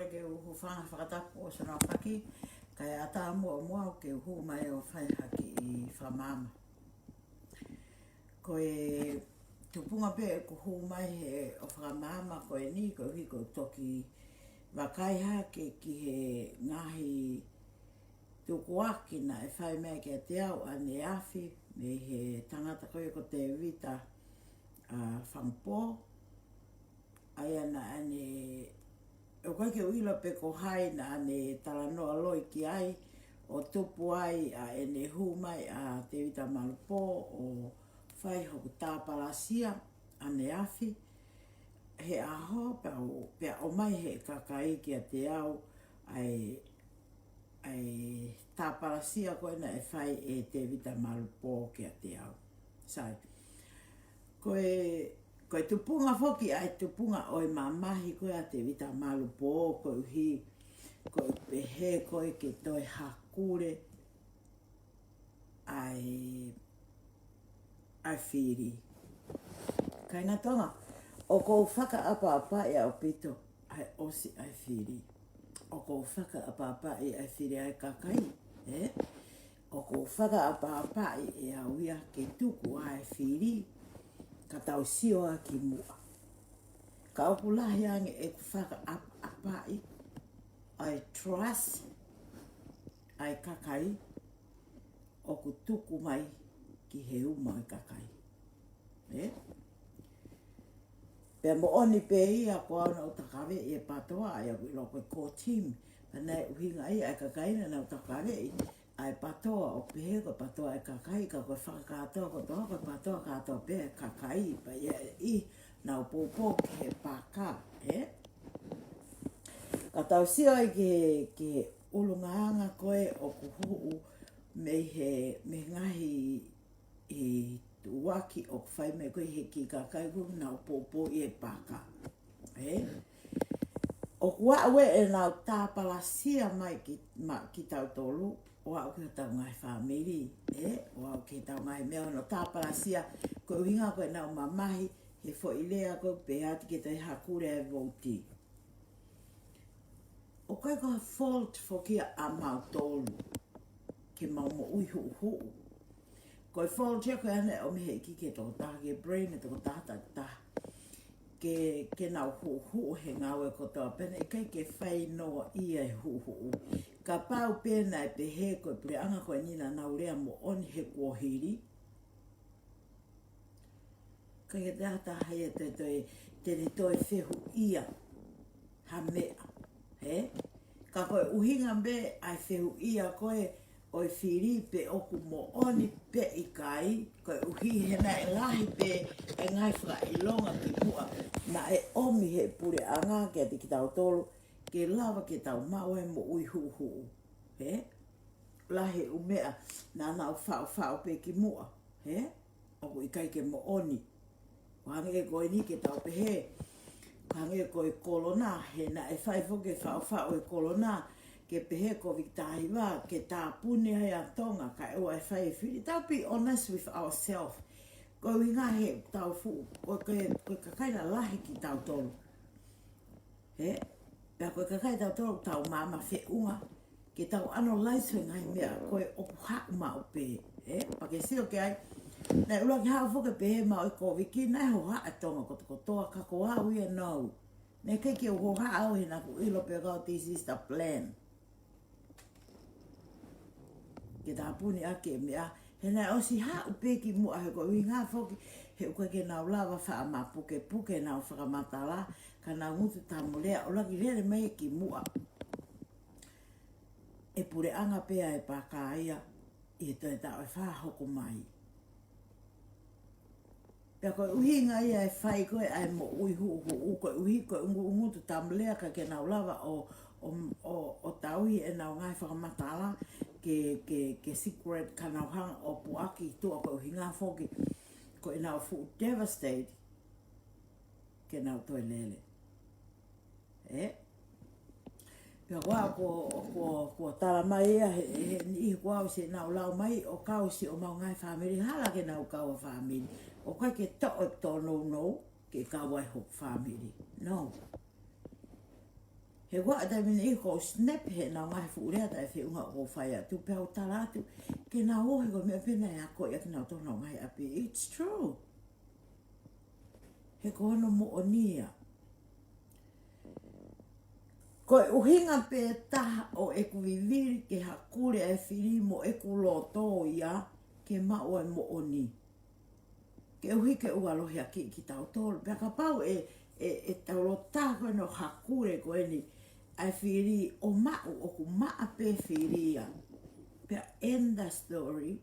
le ke uhu whanga whakatapu o sana whaki, kai ata mua o ke uhu mai o whai haki I whamama. Koe tupunga pe e kuhu mai he o whamama koe ni, koe hui koe toki wakai hake ki he ngahi tukuaki na e whai mea ki a te au ane awhi, me he tangata koe ko te vita whampo, ai ana ane o kai ke uila pe ko hai na ane talanoa loi ki ai o tupu ai a ene hu mai a te vita malupo o whai hoku tāpalasia ane awhi he aho pea o mai he kakai ki a te au ai tāpalasia koe na e whai e te vita malupo ki a te au. Sai, koe tupunga foki ai tupunga oi mamahi koe a te vita malupo koe uhi koe pehe koe ke toi hakure ai whiri. Kai ngā tonga, o kou whaka apa e au pito ai osi ai whiri. O kou whaka apa e ai whiri ai kakai, o kou whaka apa e au ia ke tuku ai whiri, ka tau sio a ki mua. Ka opulahi ange e ku whaka apa ai trust, ai kakai, o ku tuku mai ki he uma ai kakai. Pea mo oni pe ia ko ana o takawe e patoa ai au ilo koe ko team. Panai uhinga ai ai kakai na o takawe ai patoa o pehe ko patoa ai kakai ka koe whakakatoa ko toa koe patoa katoa pehe kakai pa ia I na o popo ki he paka. Ka tau sio ai ke ulungaanga koe o kuhuu me ngahi I tuaki o whai me koe he ki kakai ku na o popo I e paka. O kua awe e nau tāpalasia mai ki tau tolu, o au ki tau ngai whamiri, o au ki tau ngai mea no tāpalasia, koe uhinga koe nau mamahi, he fo ilea koe pehati ki tai hakure e vouti. O koe koe fault fo kia a mau tolu, ke mau mo ui hu. Koe fault ia koe ane o mehe ki ke toko taha, ke brain e toko taha. Ke nau hu he ngau e kotoa pene, e kai ke whai noa ia e hu. Ka pau pēna e pehe koe pure anga koe nina nau rea mo oni he kuohiri. Ka ke te hata hai e te toi whehu ia ha mea. Ka koe uhinga me ai whehu ia koe oi whiripe oku mo oni pe I kai, koe uhi he na e lahi pe e ngai whaka I longa ki mua, na e omi he pure anga ke ati ki tau tolu, ke lava ke tau mau e mo ui hu. Lahi umea na nau whao pe ki mua, oku I kai ke mo oni. Hange e koe ni ke tau pehe, hange e koe kolona, he na e whai foke whao e kolona, ke pehe ko viktahi wā, ke tā pune hei a tonga, ka ewa e whai e whiri. Tau be honest with ourselves. Ko inga he tau fu, ko kakaina lahi ki tau tolu. Pea koe kakai tau tolu tau mama whiunga, ke tau ano laiso ngai mea, koe opu haku ma upe. Pake sio ke ai, nei ula ki hao fuke pehe ma oi ko wiki, nei ho haa tonga ko toa kako hao ia nau. Nei keiki o ho haa au he naku ilo pe kau this is the plan. Ke tā puni ake mea, he nei osi haa upe ki mua he ko ui ngā foki, he uka ke nau lawa wha ma puke nau whakamatala, ka nau ngutu tā mulea, o laki rere mei ki mua. E pure anga pea e paka ia, I toi tā oi wha hoko mai. Pea koe uhinga ia e whai koe ai mo ui hu, koe uhi koe ungutu tā mulea ka ke nau lawa o tauhi e nau ngai whakamatala, ke secret ka nau hanga o puaki tua koe uhinga foki, koe nau fu devastate, ke nau toi lele. Pea koa ko tala mai ia, he ni koa se nau lau mai o kausi o mau ngai whamiri, hala ke nau kaua whamiri, o kai ke to'o tō no, ke kaua e hok whamiri. No. he wa da mini I ko snap he na ngai fu rea da fe unga o fai atu pe o talatu ke na o he ko me pena ya ko ya na to no ngai api. It's true. He ko no mo onia. Ko uhinga pe taha o e kuviviri ke hakure e whiri mo e kuloto ia ke mao e mo oni. Ke uhi ke ualohi a ki tau tolu. Pea ka pau e taurota koe no hakure koe ni ai whiri o mao o ku maa pe whiri ia. Pea end the story.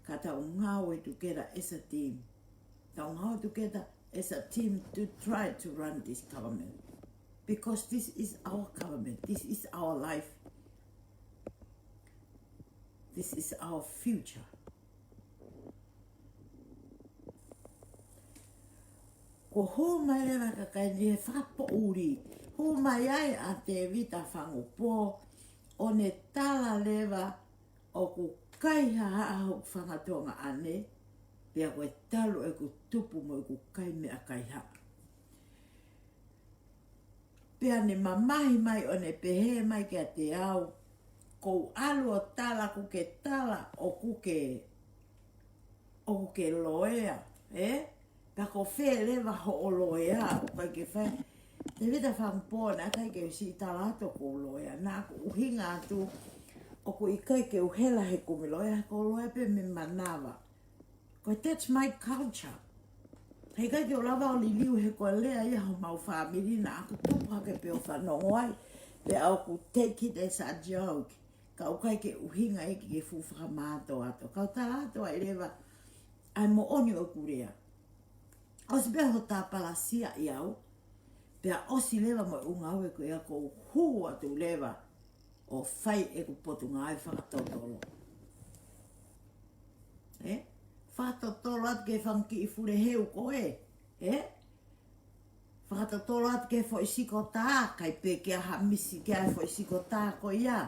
Ka tau ngau e together as a team. Tau ngau together as a team to try to run this government. Because this is our government. This is our life. This is our future. Ko ho mai rewa ka kai ni he whakapo uri. Ho mai ai a te vita whangu pō. O ne tala lewa o ku kai ha ho whangatonga ane. Pea koe talo e ku tupu mo e ku kai mea kai ha. Pea ne mamahi mai o ne pehe mai kia te au. Kou alu o tala ku ke tala o ku ke loea. Pea ko whee lewa ho o loea. O kai ke whai. Te vita whampōna kai ke usi tala ato ko loea. Nā ku uhinga atu. O ku i kai ke uhela he kumi loea. Ko loea pe me manawa. Ko that's my culture. Hei kai ke o lava o li liu he koe lea ia ho mau whamiri na aku tupu hake pe o whanongo ai. Pe au ku take it as a joke. Ka o kai ke uhinga eki ke fuwhaka mātou ato. Ka o tala ato ai rewa ai mo oni o kurea. Osi pia ho tā palasia i au. Pea osi lewa mo unga au e ko ia ko huu atu lewa o whai e ku potunga ai whakatotolo. Whakatotolo atu ke whanki I fure heu koe. Whakatotolo atu ke fo isiko tā, kai pe kia hamisi kia fo isiko tā ko ia.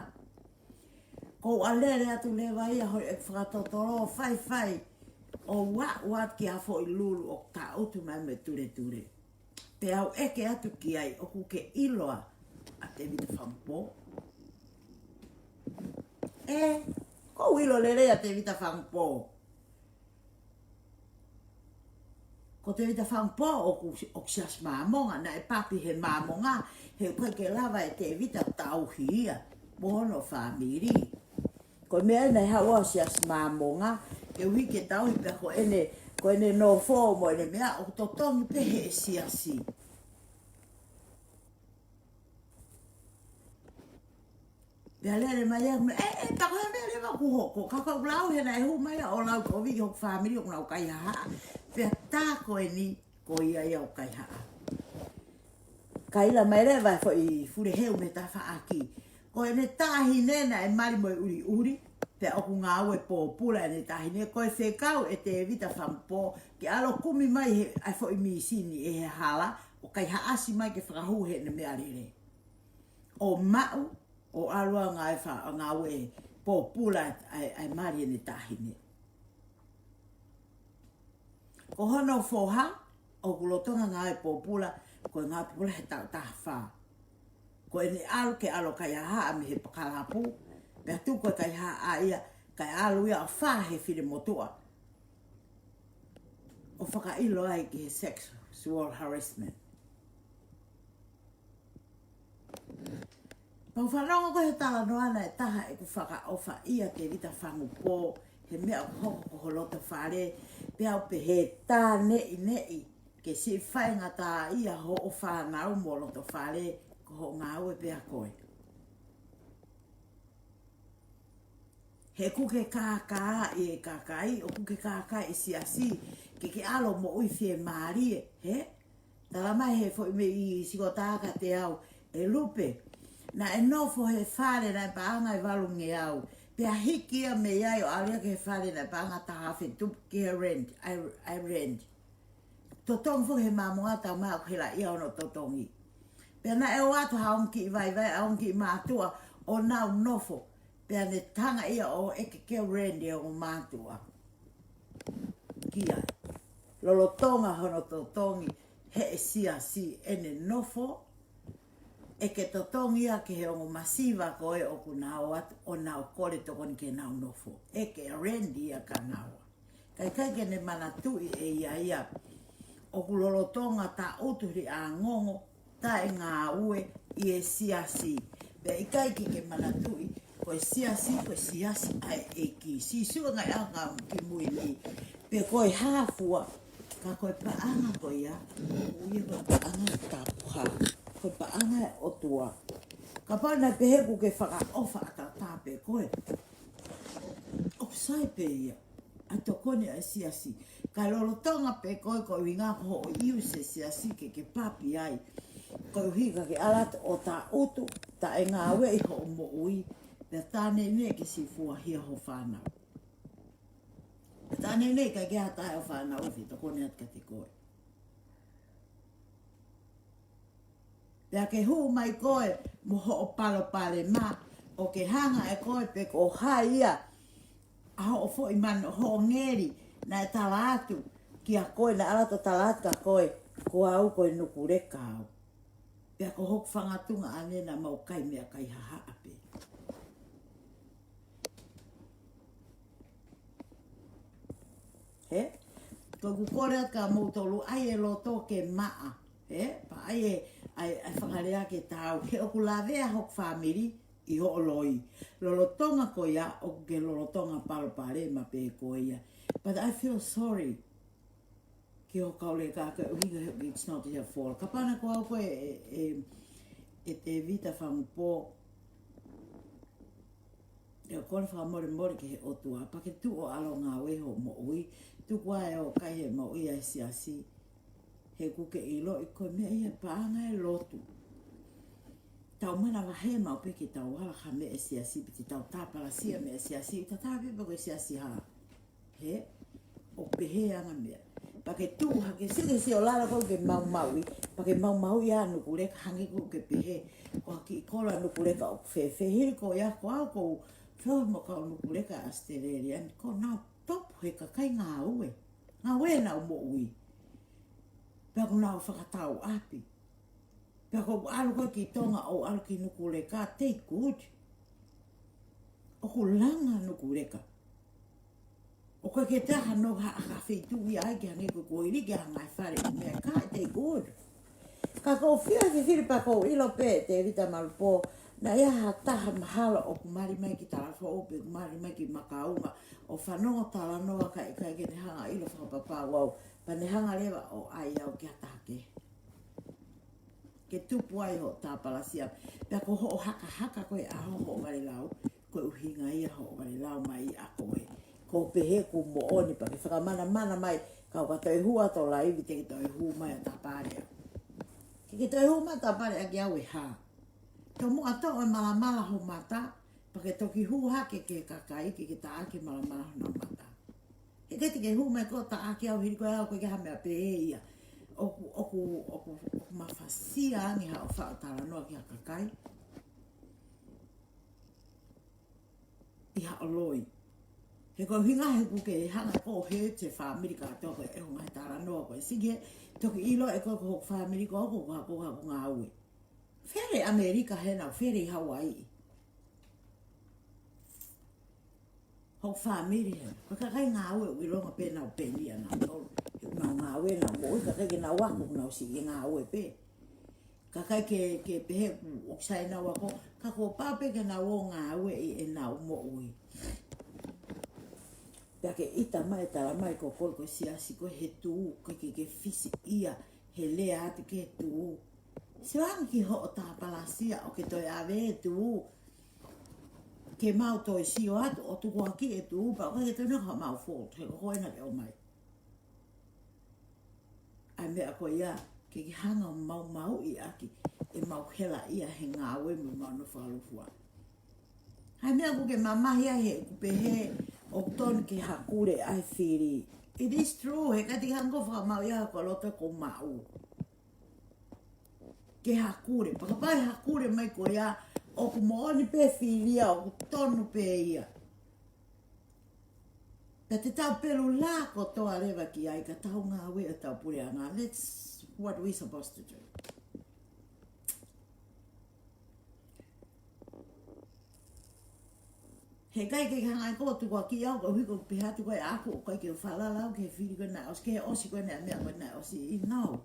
Ko alere atu lewa ia hoi e whakatotolo whai. O wat ki a fo I lulu o ka utu mai me ture. Pe au eke atu ki ai o ku ke iloa a te vita whampo. Ko ilo lere a te vita whampo. Ko te vita whampo o ksias māmonga, na e papi he māmonga, he koe ke lava e te vita tauhi ia, mohono whamiri. Ko mea nei hawa o ksias māmonga, ke ui ke tauhi pe ko ene no fō mo ene mea, o totongi pe he siasi. Pea lere mai ea, tako he mea lewa ku hoko, kako lau he nei hu mai o lau ko vi hok whamiri o ngau kai haa. Pea tā koe ni ko ia o kai haa. Kaila mai rewa fo I fure heu me ta whaaki. Ko ene tāhi nena e mari mo uri. Pea oku ngā ue pōpula ene tāhi ne. Ko e whekau e te vita whampo. Ke alo kumi mai he ai fo I misini e he hala. O kai haasi mai ke whakahu he ne mea rere. O mau o alua ngā ue pōpula ai mari ene tāhi ne. Ko hono foha o kulotonga ngā e pōpula, ko ngā pōpula he tau tāwha. Ko ene alu ke alo kai aha me he pakalapu, pia tu ko kai ha ia, kai alu ia o wha he whire motua. O whakailo ai ki he sexual harassment. Pau whanonga ko he tala noana e taha e ku whaka ofa ia te vita whangu pō, he mea hoko ko holota whare, pia pe he tā nei, ke si whainga tā ia ho o whanau mo loto whare, ko ho ngā ue pia koe. He kuke kākā e kākai, o kuke kākā e siasi, ke alo mo ui whie mārie, Tala mai he fo me I sikotaka te au, e lupe, na e nofo he whare na paanga I walungi au, pia hiki a me iai o alia ke whare na paanga tahawhi tupu ki he rent, I rent. Totong fo he mamunga tau maa kuhela ia ono totongi. Pia na e o atu haonki I vai haonki I mātua o nau nofo, pia ne tanga ia o eke ke rent ia o mātua. Kia. Lolo tonga hono totongi, he e si ene nofo, e ke totongia ke he ongo masiva ko e oku nao atu o nao kore tokoni ke nao nofo. E ke rendi a ka nawa. Kai ke ne manatui e ia oku lolotonga ta uturi a ngongo ta e ngā ue i e siasi. Pe i kai ke manatui ko e siasi ai e ki. Si sua ngai anga ki mui ni. Pe ko e hāfua ka ko e paanga ko ia. Ui e paanga tapuha. Ko e paanga o tua. Ka pana pehe ku ke whaka ofa ata tāpe koe. O sai pe ia. A tokone a siasi. Ka lolotonga pe koe ko winga ko o iu se siasi ke papi ai. Ko hika ke alat o ta utu ta e ngā ue i ho mo ui. Pe tāne ne ke si fua hia ho whanau. Pe tāne ne ka ke hata e o whanau fi tokone at ka te koe. Pea ke hu mai koe mo ho o palo pale ma o ke hanga e koe pe ko haia. A o fo i mano ho ngeri na e tala atu ki a koe na alato tala atu ka koe ko au koe nukureka au. Pea ko hoku whangatunga ane na mau kai mea kai haha ape. He? Ko kukore ka mautolu ai e loto ke maa. He? Pa ai whangarea ke tau. He oku lavea hoku whamiri i ho loi. Lolotonga ko ia o ke lolotonga palopare ma pe ko ia. But I feel sorry. Ki ho kaule ka it's not your fault. Ka pana ko au koe e te vita whamupo. E o kone whamore ki he otua. Pa ke tu o alo ngā weho mo ui. Tu kua e o kai he mo ui ai siasi. He kuke i lo i koe mea ia paanga e lotu. Tau mana wa he mau peke tau hala ka me e siasi piti tau tāpala sia me e siasi i ta tāpepa koe siasi ha. He? O pehe anga mea. Pake tu hake sike si o lara koe ke mau maui. Pake mau maui a nukureka hangi koe ke pehe. Ko haki i kola nukureka o fefe. Hiri ko ia ko au ko whio mo ka o nukureka Australian. Ko nao topu he ka kai ngā ue. Ngā ue nao mo ui. Pako nao whakatau api. Pako alu koe ki tonga o alu ki nukureka. Take good. O ko langa nukureka. O koe ke taha no ha whitu i ai ki hangi ko iri ki hangai whare i mea ka te good. Ka ko whia ki whiripa ko ilo pe te rita malupo na ia ha taha mahala o kumari mai ki tarafo o pe kumari mai ki makaunga o whanonga tala noa ka i kai ke ne hanga ilo whakapapa wau pa ne hanga lewa o ai au ki hataha ke. Ke tupu ai ho tāpalasia. Pea ko ho o haka koe a ho o wale lau koe uhinga ia ho o wale lau mai a koe. Ko pehe ku mo oni pa ke whakamana mai kau ka toi hua to la iwi te ki toi hu mai a tapare. Ki toi hu mai a tapare a ki au e ha. Ka mua to o malamala ho mata pa ke toki hu hake ke kakai ki ta ake malamala ho na mata. Ke ke hu mai ko ta ake au hiri koe au koe ke hamea pehe ia. Oku mawhasia angi ha o whaatara noa ki a kakai. I ha o loi. He ko hinga he kuke e hanga ko he te whamiri ka toko e honga he tara noa koe. Sige, toki ilo e ko hok whamiri ko ko ngā ue. Where Amerika he nau, where Hawaii. Hok whamiri he. Ko kai ngā ue ui ronga pe nau peni a nau tolu. Nau ngā ue nau mo ui, ka kai ke nau waku nau si i ngā ue pe. Ka kai ke pehe ku oksai nau wako, ka ko pape ke nau o ngā ue i e nau mo ui. Pea ke ita mai tala mai ko koe ko siasi ko he tuu, ko ke fisi ia, he lea ati ke he tuu. Se wangi ki ho o tāpalasia o ke toi awe he tuu. Ke mau toi si o atu o tuku aki he tuu, pa ko he toi naka mau fault, he ko koena ke o mai. Ai mea ko ia, ke ki hanga mau i aki, e mau hela ia he ngā wemu mau no whalufua. Ai mea ko ke mamahia he kupehe, o ton ke hakure ai whiri. It is true, he kati hango whakamau ia ko loto ko mau. Ke hakure, pakapai hakure mai ko ia, o ku mooni pe whiria, o ku tonu pe ia. Ka te tau pelu la ko toa rewa ki ai, ka tau ngā wea tau pure a ngā. That's what we supposed to do. he kai ke hanga ko tu ko ki au ko hiko pe hatu ko aku ko ke fala la ke fili ko na os ke osi ko na me ko na osi no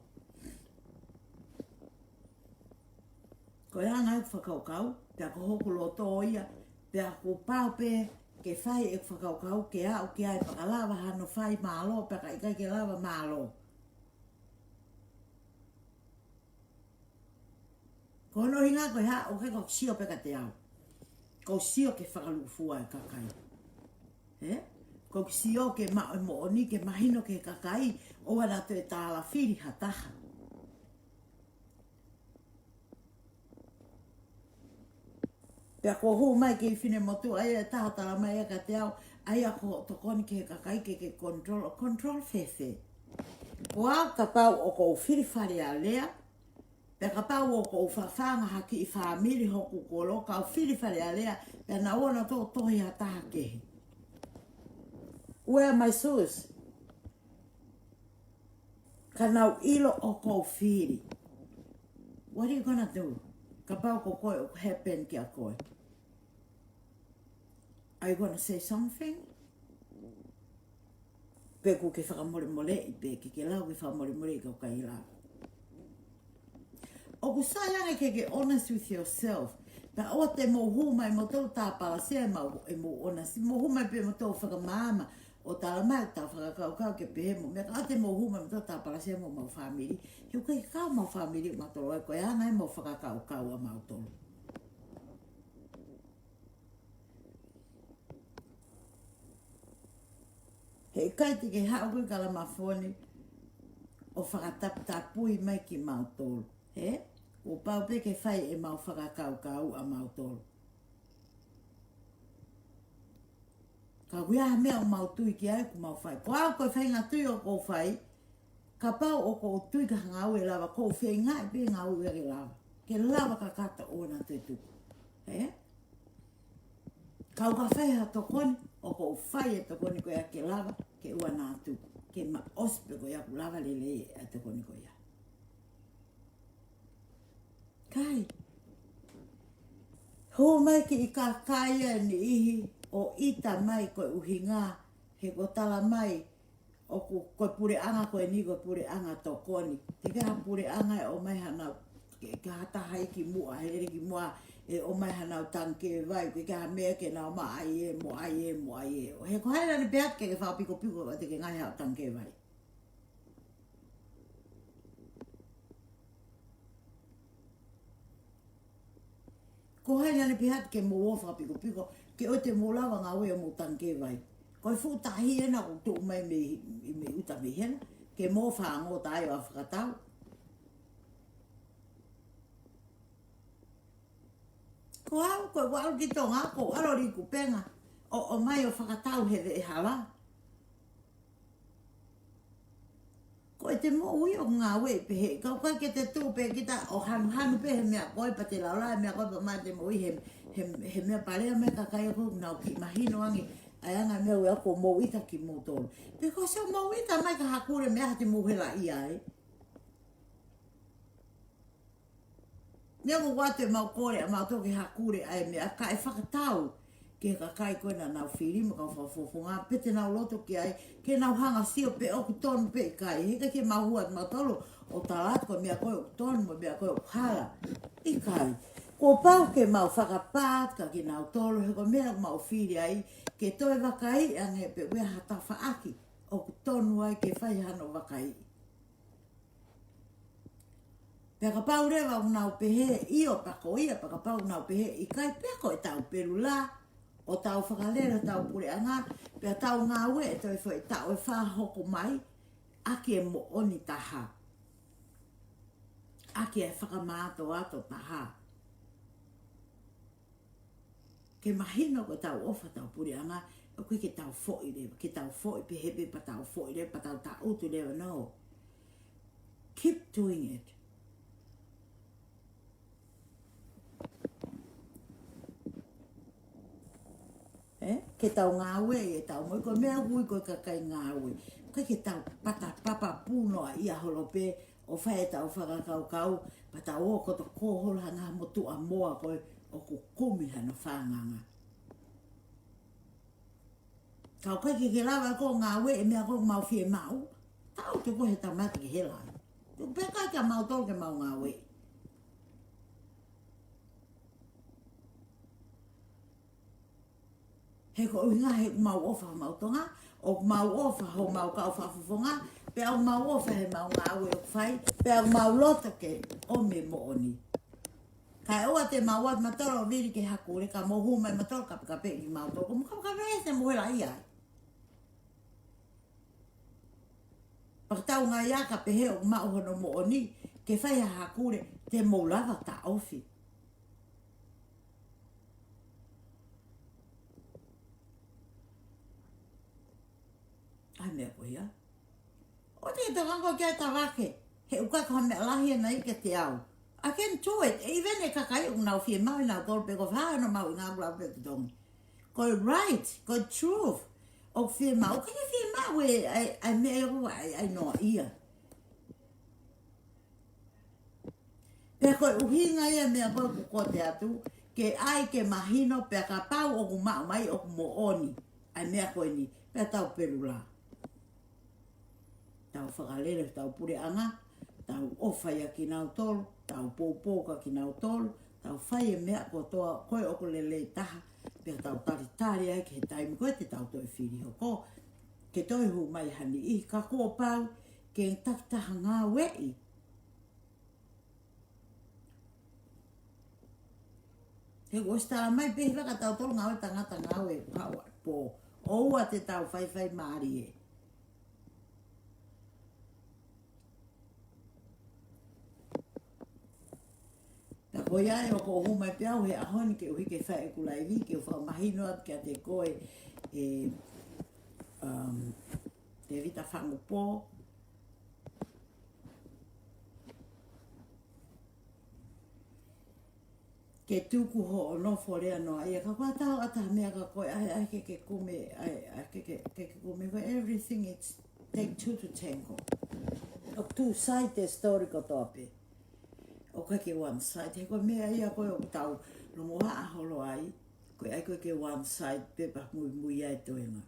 ko hanga fa kau pe ko hoko lo to ia pe ko pa pe ke fai e fa kau ke a o ke ai pa lava ha no fai malo pe kai ke lava malo ko no hinga ko ha o ke ko sio pe ka te au ko sio ke whakalufua e kakai. Ko sio ke mooni ke mahino ke kakai o ana te tāla whiri hataha. Pea ko hou mai ke whine motu ai e tahatala mai e ka te au ai a ko tokoni ke kakai ke control fefe. Ko au ka pau o ko whiri whare a lea pe ka pau o ko whawhanga haki I whamiri hoku kolo, ka whiri whare a lea, pe na ona tō tohi a taha kehi. Where my source? Ka nau ilo o ko whiri. What are you gonna do? Ka pau ko koe o happen ki a koe. Are you gonna say something? Pe ku ke whakamore mole I pe ke lau ke whakamore mole I ka kai lau. O ku sayanga ke honest with yourself. Pa o te mohu mai mo tau tāpala sea mau e mo honest. Mohu mai pe mo tau whakamama o tāla mai tau whakakau ke pehe mo. Mea ka te mohu mai mo tau tāpala sea mo mau whamiri. Hiu kai kau mau whamiri o matolo e koe ana e mo whakakau a mau tolo. He kai te ke hao koe kala mawhone o whakataputapui mai ki mau tolo. O pau pe ke whai e mau whakakau a mau tolo. Ka wea mea o mau tui ki ai ku mau whai. Ko au koe whai ngā tui o ko whai, ka pau o ko tui ka ngau e lava, ko whai ngai pe ngau e ke lava. Ke lava ka kata o na te tuku. Kau ka whai ha tokoni, o ko whai e tokoni ko ia ke lava, ke ua nā tuku. Ke ma ospe ko ia ku lava lele e tokoni ko ia. Kai. Ho mai ki I ka kaya ni ihi o ita mai koe uhinga he ko tala mai o koe pure anga koe ni koe pure anga tokoni. Te kaha pure anga e o mai hana ke hata hai ki mua, he ki mua e o mai hana o tanke vai, ke kaha mea ke nao ma ai e, mo ai e, mo ai e. O he ko haera ni peat ke whao piko piko te ke ngai hao tanke vai. Ko hai nane pihat ke mo wofa piko piko, ke o te mo lawa ngā ue o mo tanke vai. Ko fu tahi ena o tu mai me uta me hena, ke mo whaango tai o whakatau. Ko au, ko wau ki tō ngā ko arori ku penga, o mai o whakatau hewe e hala. Ko e te mo ui o ngā ue pehe, kau kai ke te tūpe kita o hanu pehe mea koe pa te laulai mea koe pa mai te mo ui he mea parea mea kakai ako nau ki mahino angi ai anga mea ue ako mo ita ki mo tōru. Peko se o mo ita mai ka hakure mea te mo hela ia e. Nea mo wate mau kore a mau toki hakure ai mea ka e whakatau. Ke kakai koe na nau whiri mo ka whafofonga, pete nau loto ki ai, ke nau hanga sio pe oku tonu pe kai, heka ke mahua at mautolo, o talat koe mea koe oku tonu mo mea koe oku hala. I kai, ko pau ke mau whakapat, ka ki nau tolo, heko mea mau whiri ai, ke toi wakai ange pe wea hata whaaki, oku tonu ai ke whai hano wakai. Pea ka pau rewa o nau pehe, io pako ia, pa ka pau nau pehe, I kai pea koe tau peru la, o tau whakalera tau pure anga, pea tau ngā ue e toi whai tau e whahoko mai, aki e mo oni taha. Aki e whakamāto ato taha. Ke mahino ko tau ofa tau pure anga, o koe ke tau fhoi rewa, ke tau fhoi pehepe pa tau fhoi rewa, pa tau ta utu rewa, no. Keep doing it. Ke tau ngā ue e tau moi, ko mea hui ko kakai ngā ue. Koe ke tau papa puno a ia holope, o whae tau whakakau, pa tau o koto kōhola ngā motu a moa koe, o ku kumi hana whānganga. Kau kai ke lawa ko ngā we e mea ko mau fie mau. Tau te ko he tamata ke he lai. Tu peka kia mau tol ke mau ngā we. He ko uhinga he mau ofa mau tonga. O mau ofa ho mau kau whafufonga. Pe au mau ofa he mau ngā we o whai. Pe au mau lota ke o me mo oni. Kai oa te mau at matoro viri ke hakure ka mohu mai matoro kape ki mau toko. Mo kape e se mohe lai ai. Pakatau ngā ia ka pehe o mau hono mo oni. Ke whai ha hakure te moulawa ta ofi. Ai mea ko ia. O te takango kia tawake. He uka ka me alahi na ike te au. I can do it. Even e kakai o nau fie mau nau tol pe ko whaha no mau ngā bula pe te tongi. Ko right, ko truth. O fie mau, o kaya fie mau e ai mea o ai noa ia. Pe koe uhinga ia mea koe ko te atu. Ke ai ke mahino pe ka pau o ku mau mai o ku mo oni. Ai mea koe ni. Pe tau peru la. Tau whakalere, tau pure anga. Tau ofaya ki nau tolu. Tau pōpōka ki nau tolu. Tau whai e mea ko toa koe o ko lele taha. Pe tau taritari ai ke he taimi koe te tau toi whiri hoko. Ke toi hu mai hani i ka kua pau. Ke taktaha ngā wei. He ko stara mai pehi waka tau tolu ngā wei tangata ngā wei kawa pō. Oua te tau whai maari e. Ta ko ia e o ko hu mai piau he ahoni ke uhi ke whae kulai vi ke whao mahino at kia te koe te vita whangu pō. Ke tuku ho o nofo rea noa ia ka kua tau ata mea ka koe ai ke kume ke kume for everything it's take two to tango. O two side te story ko tope. O kai ke one side, he koe mea ia koe o tau rongoha aholo ai, koe ai koe ke one side, pepa mui ai toenga.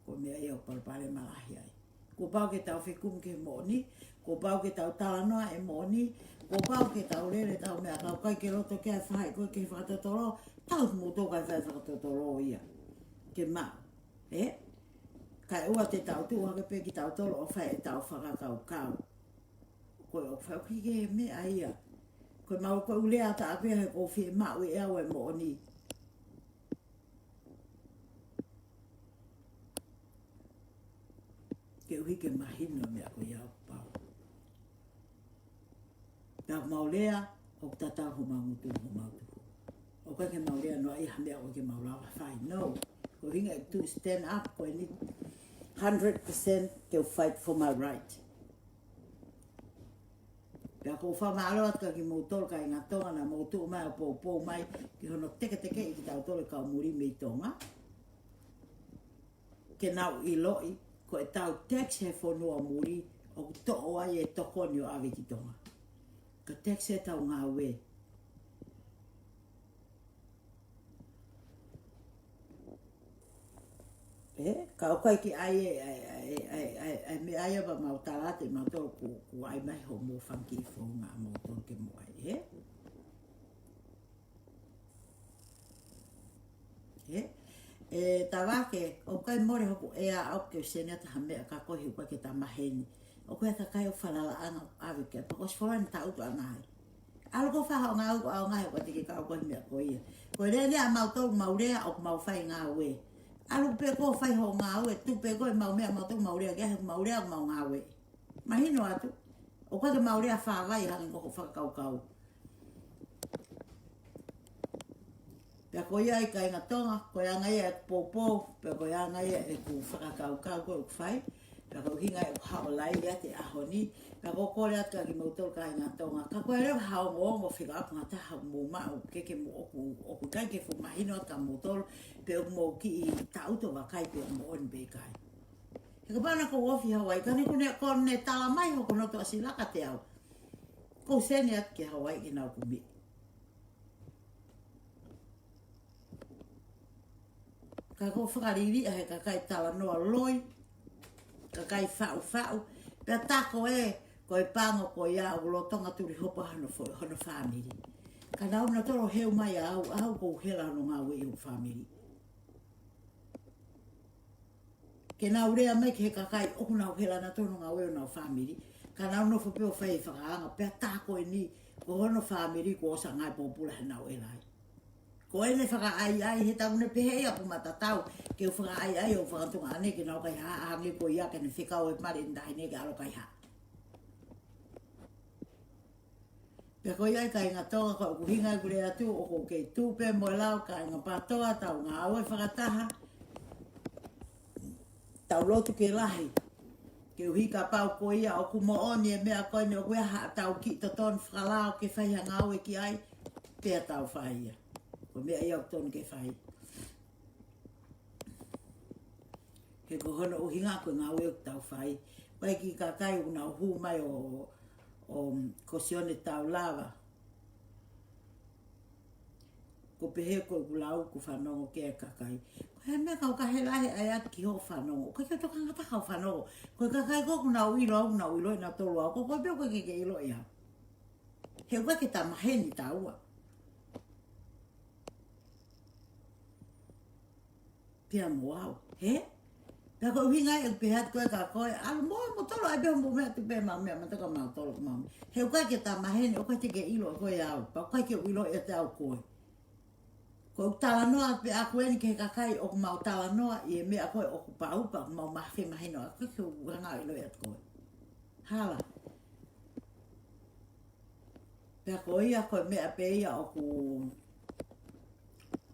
Koe mea ia o parapare malahi ai. Ko pau ke tau whekum ke moni, ko pau ke tau talanoa e moni, ko pau ke tau lere tau mea kau kai ke roto kia whai koe ke whakatotoro, tau mo tō kai whai whakatotoro ia. Ke mau, Kai ua te tau tu hake pe ki tau tolo o whai e tau whakakau kau. Koe o whau ki ke mea ia. Koe mau koe ulea ta apea he ko whie mau e au e moni. Ke uhi ke mahino mea koe iau pau. Tau maulea o tatau ho mautu. O koe ke maulea noa iha mea o ke maulawa whai. No. Ko hinga to stand up koe ni 100% to fight for my right. Pea ko whamaaroa ka ki mōtoro ka inga tonga na mōtoro mai o pōpō mai ki hono teke i ki tau tole ka muri mei tonga. Ke nau i loi ko e tau tax he whanua muri o to'o ai e toko ni o awe ki tonga. Ka tax he tau ngā we. Ka o kai ki ai me ai aba mau tarate mau tō ku ai mai ho mō whanki i whonga mō tō ke mō ai, tā wake, o kai more hoku ea au ke senia ta hamea ka kohi ua ke ta maheni. O koe ta kai o whalala anga awe ke, pakos whaurani ta utu anga hai. Alo ko whaha o ngā uku au ngai o te ke ka o kohi mea koe ia. Koe rea rea mau tō mau rea o mau whai ngā ue. Alu pe ko whai ho ngā ue, tu pe koe mau mea mau tō mau rea, kia he mau rea o mau ngā ue. Mahino atu. O koe ke mau rea whāgai hangi koko whakakau. Pea ko ia i ka inga tonga, ko ia ngai e pōpō, pea ko ia ngai e ku whakakau koe ku whai. Pea ko hinga e hao lai ia te ahoni. Pea ko kore atu ki mautor ka inga tonga. Ka koe reo hao ngongo whika aku ngā taha mō mao keke mō oku kai ke fu mahino ata mautor. Pea mō ki i tauto wakai pea mō oni be kai. He ka pana ko wofi Hawaii, ka niku ne kone tala mai hoko noto asilaka te au. Ko seni atu ki Hawaii ki nau kumi. Ka ko whakariri he ka kai tala noa loi. Ka kai whau. Pea tako ko pango ko ia o lo tonga turi hopa hano family. Ka nau na toro heu mai au ko hela no ngā wei o family. Ke nau rea mai ke he kakai oku nau hela na toro ngā wei o nau family. Ka nau no whapeo whai whakaanga pea tako ni ko hono family ko osa ngai popula he nau elai. Ko ene whaka ai he tau ne pehe apu matatau ke whaka ai o whakatunga ane ke nau kai hangi ko ia ke ne whikau e mare ndahi ne ke alo kai ha. Pea ko iai kai ngā tonga ko kuhinga i kure atu o ko kei tūpe mo lau kai ngā patoa tau ngā aue whakataha. Tau lotu ke lahi. Ke uhika pau ko ia o kumo oni e mea koe ne o kueha tau ki to ton whakalao ke whaiha ngā aue ki ai. Pea tau whaia. Ko mea iau ton ke whai. Ke ko hono uhinga ko ngā aue o tau whai. Pai ki ka kai una hu mai o kosione tau lava. Ko pehe ko kulau ku whanongo ke kakai. Ko he mea kau ka he lahe ai ati ki ho whanongo. Ko kia toka ngata kau whanongo. Ko kakai ko kuna uilo ina tolu au. Ko peo ko ke ilo ia. He ua ke ta maheni taua. Pia mo au. He? Pea ko uhinga e pehat koe ka koe. Alo mo tolo ai beho mo mea tu pe ma mea mataka mau tolo ma. He ua ke ta maheni o koe te ke ilo koe au. Pa koe ke uilo e te au koe. Ko talanoa pe aku eni ke kakai o mau talanoa i me ako o paupa mau mafe mahino ako ke hanga ilo et ko hala pe ako ia ko me ape ia o ku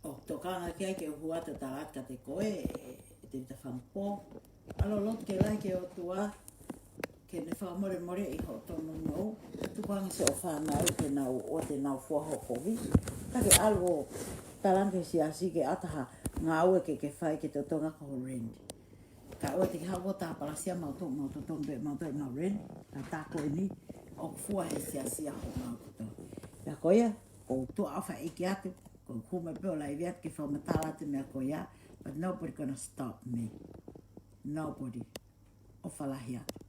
o tokanga ke huata talaka te koe te fampo alo lot ke lai ke o tua ke ne fa more i ho tono no tu kwanga se o fa na ke na o te na fo ho kovi ka ke algo talange si asi ke ataha ngā ue ke whai ke te tonga ko rendi. Ka ue te hawa tā palasia mau tombe mau toi ngā rendi. Ka tāko ni o fua he si asi a ho mau kuto. Pea koia, o tu awha ike atu, ko kuma peo lai viat ke whamatala te mea koia, but nobody gonna stop me. Nobody. O whalahi atu.